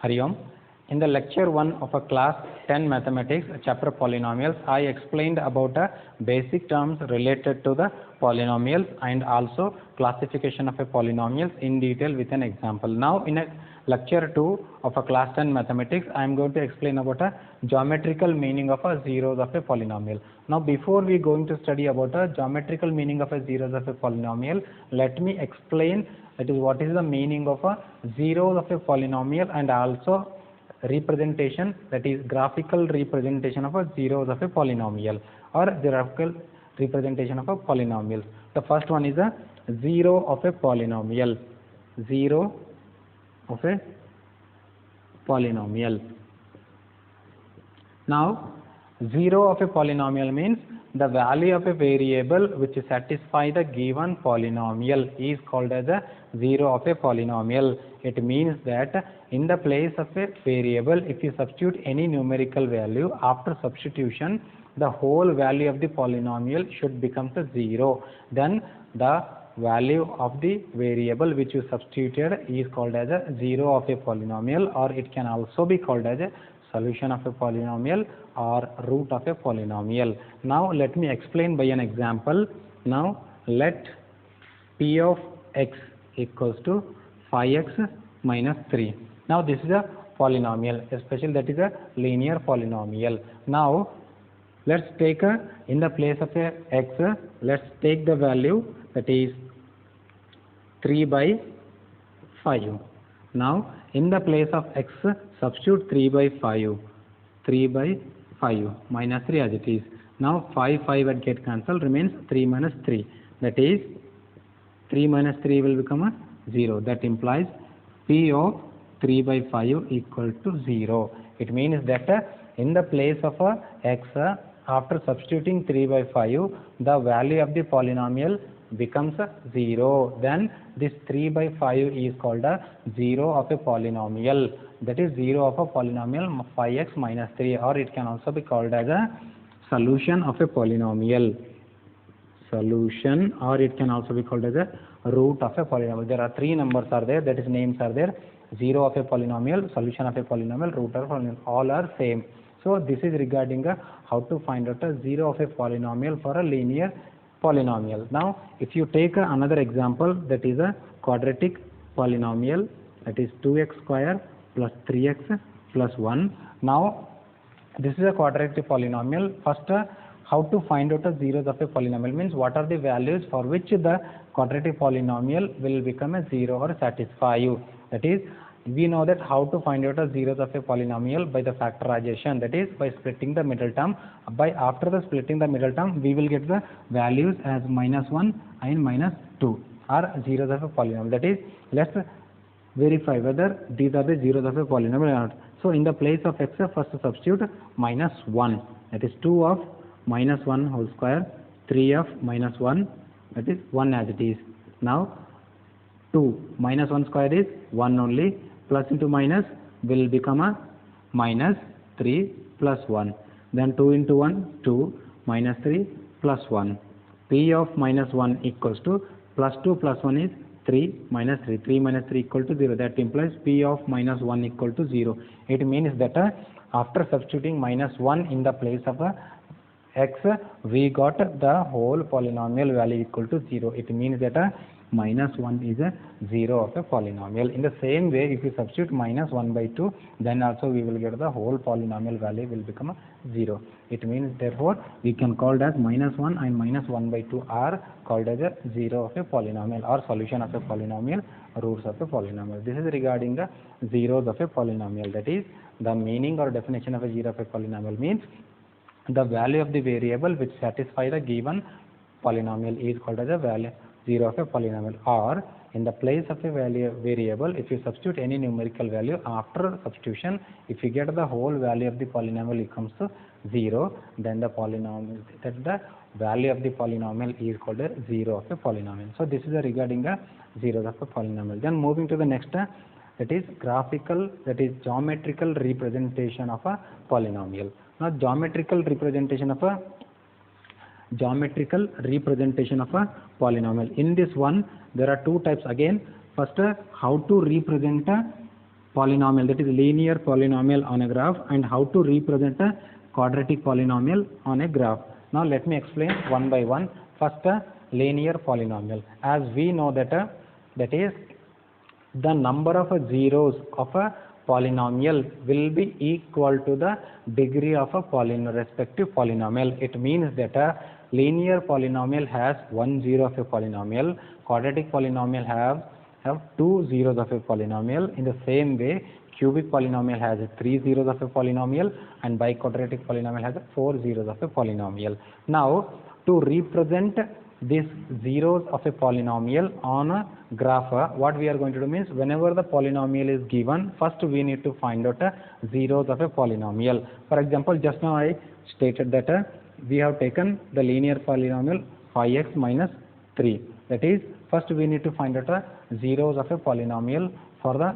Hari Om. In the lecture 1 of a class 10 mathematics chapter polynomials, I explained about basic terms related to the polynomials and also classification of a polynomials in detail with an example. Now in a lecture 2 of a class 10 mathematics, I am going to explain about a geometrical meaning of a zeros of a polynomial. Now before we going to study about a geometrical meaning of a zeros of a polynomial, let me explain that is what is the meaning of a zeros of a polynomial and also representation, that is graphical representation of a zeros of a polynomial or graphical representation of a polynomial. The first one is a zero of a polynomial. Zero of a polynomial. Now zero of a polynomial means the value of a variable which satisfies the given polynomial is called as a zero of a polynomial. It means that in the place of a variable, if you substitute any numerical value, after substitution the whole value of the polynomial should become the zero. Then the value of the variable which you substituted is called as a zero of a polynomial, or it can also be called as a solution of a polynomial or root of a polynomial. Now let me explain by an example. Now let p of x equals to 5x minus 3. Now this is a polynomial, especially that is a linear polynomial. Now let's take in the place of a x, let's take the value that is 3 by 5. Now in the place of x, substitute 3 by 5. 3 by 5 minus 3 as it is. Now 5 will get cancelled, remains 3 minus 3. That is 3 minus 3 will become a 0. That implies p of 3 by 5 equal to 0. It means that in the place of x, after substituting 3 by 5, the value of the polynomial becomes 0. Then this 3 by 5 is called a 0 of a polynomial. That is 0 of a polynomial 5x minus 3, or it can also be called as a solution of a polynomial. Solution, or it can also be called as a root of a polynomial. There are three numbers are there, that is names are there: 0 of a polynomial, solution of a polynomial, root of a polynomial. All are same. So this is regarding how to find out a 0 of a polynomial for a linear polynomial. Now if you take another example, that is a quadratic polynomial, that is 2x square plus 3x plus 1. Now this is a quadratic polynomial. First, how to find out the zeros of a polynomial means what are the values for which the quadratic polynomial will become a 0 or satisfy you. That is, we know that how to find out the zeros of a polynomial by the factorization, that is by splitting the middle term. After the splitting the middle term, we will get the values as minus 1 and minus 2 are zeros of a polynomial. That is, let's verify whether these are the zeros of a polynomial or not. So in the place of x, first substitute minus 1, that is 2 of minus 1 whole square, 3 of minus 1, that is 1 as it is. Now 2 minus 1 square is 1 only, plus into minus will become a minus 3 plus 1. Then 2 into 1, 2, minus 3 plus 1. P of minus 1 equals to plus 2 plus 1 is 3 minus 3. 3 minus 3 equal to 0. That implies P of minus 1 equal to 0. It means that after substituting minus 1 in the place of x, we got the whole polynomial value equal to 0. It means that minus 1 is a 0 of a polynomial. In the same way, if you substitute minus 1 by 2, then also we will get the whole polynomial value will become a 0. It means therefore we can call as minus 1 and minus 1 by 2 are called as a 0 of a polynomial or solution of a polynomial, roots of a polynomial. This is regarding the zeros of a polynomial. That is, the meaning or definition of a 0 of a polynomial means the value of the variable which satisfy the given polynomial is called as a value 0 of a polynomial. Or in the place of a variable, if you substitute any numerical value, after substitution, if you get the whole value of the polynomial it comes to 0, then the polynomial, that the value of the polynomial is called a 0 of a polynomial. So this is regarding the zeros of a polynomial. Then moving to the next, that is graphical, that is geometrical representation of a polynomial. Now geometrical representation of a polynomial. In this one, there are two types again. First, how to represent polynomial, that is linear polynomial on a graph, and how to represent a quadratic polynomial on a graph. Now let me explain one by one. First, linear polynomial. As we know that that is the number of zeros of a polynomial will be equal to the degree of a respective polynomial. It means that a linear polynomial has one zero of a polynomial, quadratic polynomial have two zeros of a polynomial. In the same way, cubic polynomial has three zeros of a polynomial, and biquadratic polynomial has four zeros of a polynomial. Now, to represent these zeros of a polynomial on a graph, what we are going to do means, whenever the polynomial is given, first we need to find out zeros of a polynomial. For example, just now I stated that we have taken the linear polynomial 5x minus 3. That is, first we need to find out zeros of a polynomial for the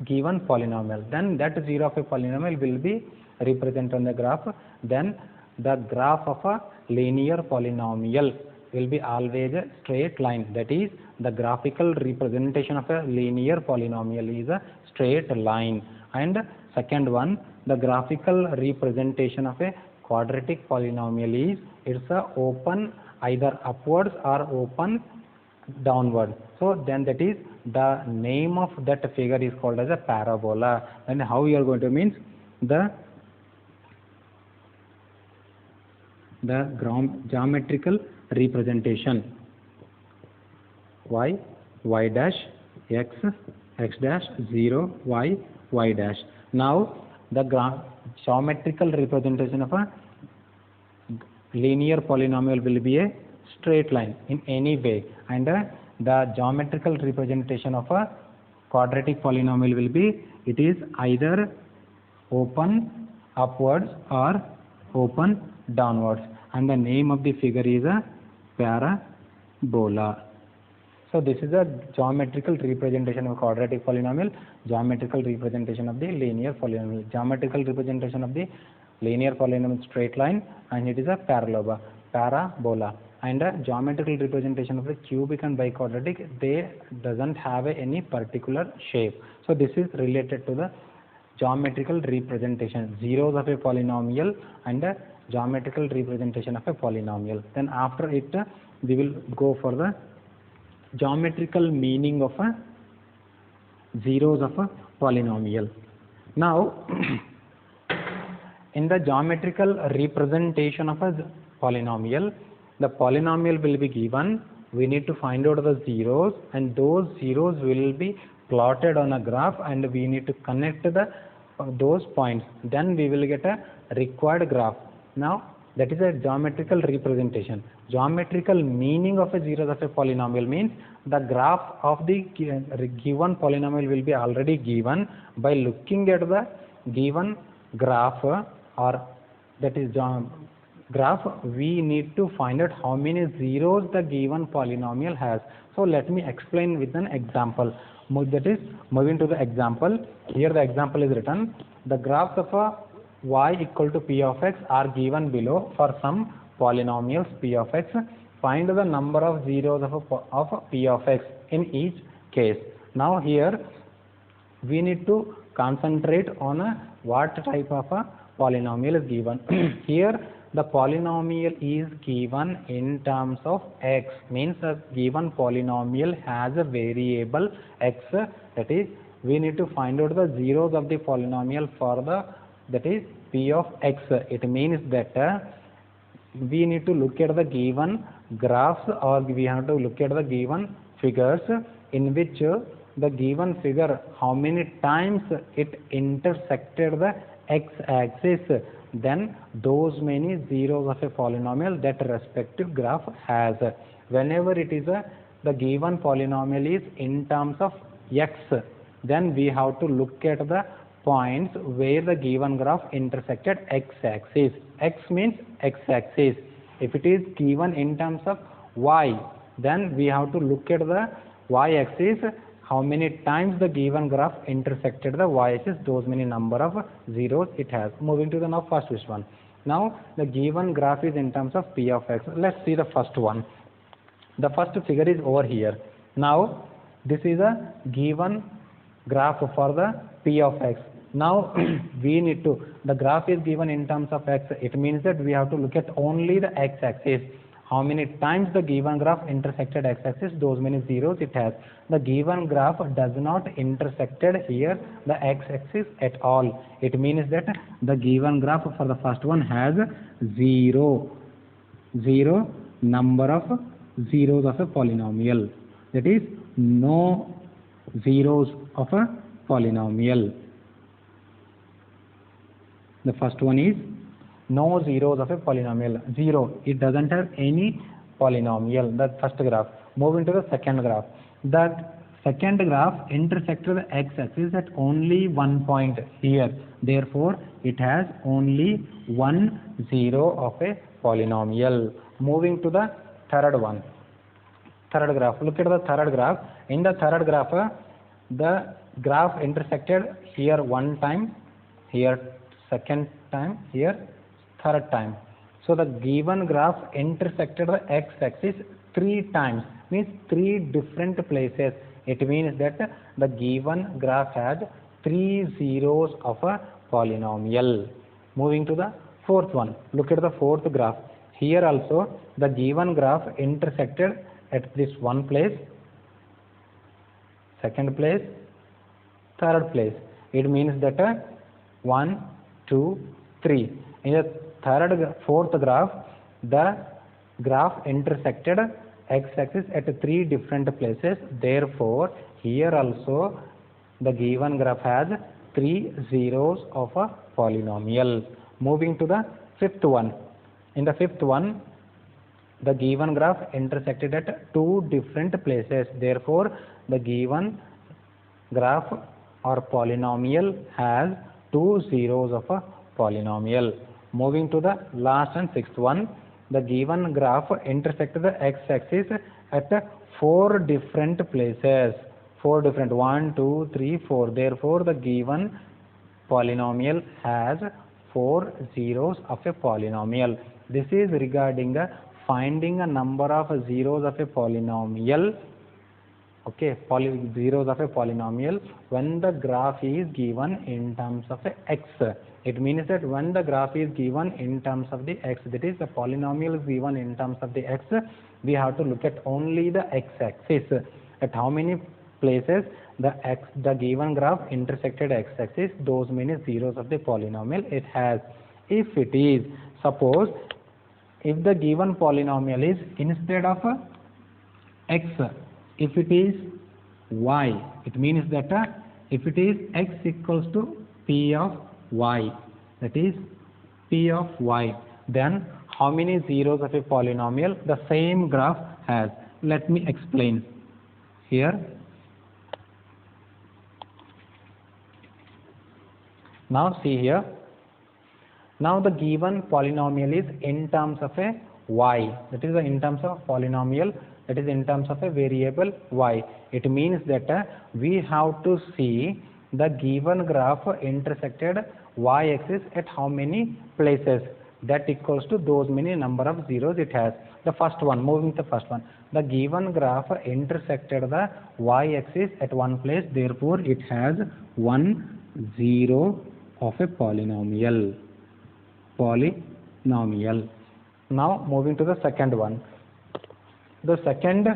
given polynomial. Then that zero of a polynomial will be represented on the graph. Then the graph of a linear polynomial will be always a straight line. That is, the graphical representation of a linear polynomial is a straight line. And second one, the graphical representation of a quadratic polynomial is, it's a open either upwards or open downward. So then that is, the name of that figure is called as a parabola. And how you are going to means, the geometrical representation y, y dash, x, x dash, 0, y, y dash. Now the geometrical representation of a linear polynomial will be a straight line in any way, and the geometrical representation of a quadratic polynomial will be, it is either open upwards or open downwards, and the name of the figure is a parabola. So this is a geometrical representation of quadratic polynomial, geometrical representation of the linear polynomial. Geometrical representation of the linear polynomial straight line, and it is a parabola. And a geometrical representation of the cubic and biquadratic, they doesn't have any particular shape. So this is related to the geometrical representation, zeros of a polynomial and a geometrical representation of a polynomial. Then after it, we will go for the geometrical meaning of a zeros of a polynomial. Now, in the geometrical representation of a polynomial, the polynomial will be given. We need to find out the zeros, and those zeros will be plotted on a graph, and we need to connect those points. Then we will get a required graph. Now that is a geometrical representation. Geometrical meaning of a zeros of a polynomial means the graph of the given polynomial will be already given. By looking at the given graph, or that is graph, we need to find out how many zeros the given polynomial has. So let me explain with an example. That is, moving to the example. Here the example is written. The graphs of a y equal to p of x are given below for some polynomials p of x. Find the number of zeros of p of x in each case. Now here we need to concentrate on what type of a polynomial is given. Here the polynomial is given in terms of x, means a given polynomial has a variable x. That is, we need to find out the zeros of the polynomial for the, that is, p of x. It means that we need to look at the given graphs, or we have to look at the given figures in which the given figure, how many times it intersected the x-axis, then those many zeros of a polynomial that respective graph has. Whenever it is the given polynomial is in terms of x, then we have to look at the points where the given graph intersected x-axis. X means x-axis. If it is given in terms of y, then we have to look at the y-axis, how many times the given graph intersected the y-axis, those many number of zeros it has. Moving to the now first one. Now the given graph is in terms of p of x. Let's see the first one. The first figure is over here. Now this is a given graph for the p of x. Now we need to, the graph is given in terms of x. It means that we have to look at only the x-axis. How many times the given graph intersected x-axis, those many zeros it has. The given graph does not intersected here the x-axis at all. It means that the given graph for the first one has zero number of zeros of a polynomial. That is, no zeros of a polynomial. The first one is no zeros of a polynomial. Zero. It doesn't have any polynomial. The first graph. Moving to the second graph. The second graph intersected the x-axis at only one point here. Therefore, it has only one zero of a polynomial. Moving to the third one. Third graph. Look at the third graph. In the third graph, the graph intersected here one time, here second time, here third time. So the given graph intersected the x-axis three times, means three different places. It means that the given graph has three zeros of a polynomial. Moving to the fourth one. Look at the fourth graph. Here also the given graph intersected at this one place, second place, third place. It means that 1, 2, 3. In the fourth graph, the graph intersected x-axis at three different places. Therefore, here also the given graph has three zeros of a polynomial. Moving to the fifth one. In the fifth one, the given graph intersected at two different places. Therefore, the given graph or polynomial has two zeros of a polynomial. Moving to the last and sixth one, the given graph intersected the x-axis at four different places. Four different, 1, 2, 3, 4. Therefore, the given polynomial has four zeros of a polynomial. This is regarding finding a number of zeros of a polynomial. Okay, zeros of a polynomial when the graph is given in terms of x. It means that when the graph is given in terms of the x, that is the polynomial is given in terms of the x, we have to look at only the x-axis. At how many places the given graph intersected x-axis, those many zeros of the polynomial it has. If it is, suppose, if the given polynomial is instead of x, if it is y, it means that if it is x equals to p of y, that is p of y, then how many zeros of a polynomial the same graph has? Let me explain here. Now see here. Now the given polynomial is in terms of a y, that is in terms of polynomial, that is in terms of a variable y. It means that we have to see the given graph intersected y-axis at how many places, that equals to those many number of zeros it has. The first one, moving to the first one, the given graph intersected the y-axis at one place, therefore it has 1 0 of a polynomial. Now moving to the second one. The second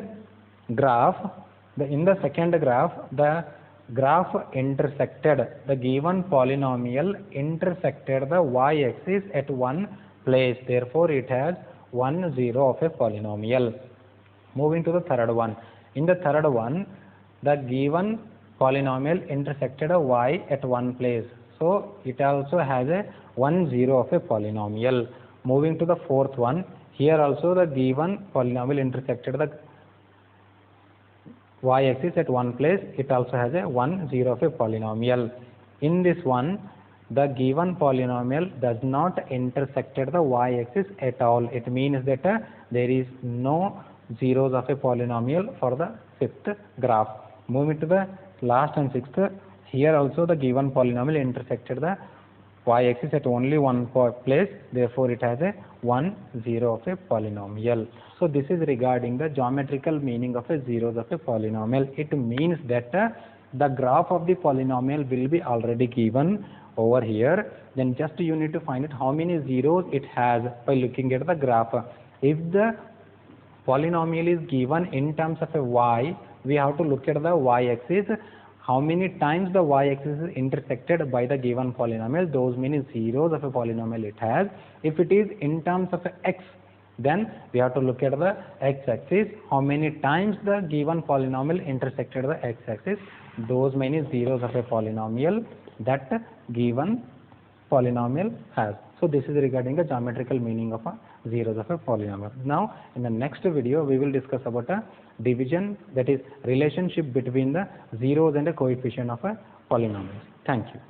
graph, in the second graph, the graph intersected, the given polynomial intersected the y-axis at one place. Therefore, it has 1 0 of a polynomial. Moving to the third one. In the third one, the given polynomial intersected a y at one place. So, it also has a 1 0 of a polynomial. Moving to the fourth one, here also the given polynomial intersected the y-axis at one place, it also has a 1 0 of a polynomial. In this one, the given polynomial does not intersected the y-axis at all. It means that there is no zeros of a polynomial for the fifth graph. Moving to the last and sixth, here also the given polynomial intersected the y-axis at only one place, therefore it has a 1 0 of a polynomial. So this is regarding the geometrical meaning of a zeros of a polynomial. It means that the graph of the polynomial will be already given over here. Then just you need to find out how many zeros it has by looking at the graph. If the polynomial is given in terms of a y, we have to look at the y-axis. How many times the y-axis is intersected by the given polynomial, those many zeros of a polynomial it has. If it is in terms of x, then we have to look at the x-axis. How many times the given polynomial intersected the x-axis, those many zeros of a polynomial that given polynomial has. So this is regarding the geometrical meaning of a zeros of a polynomial. Now in the next video we will discuss about a division, that is relationship between the zeros and the coefficient of a polynomial. Thank you.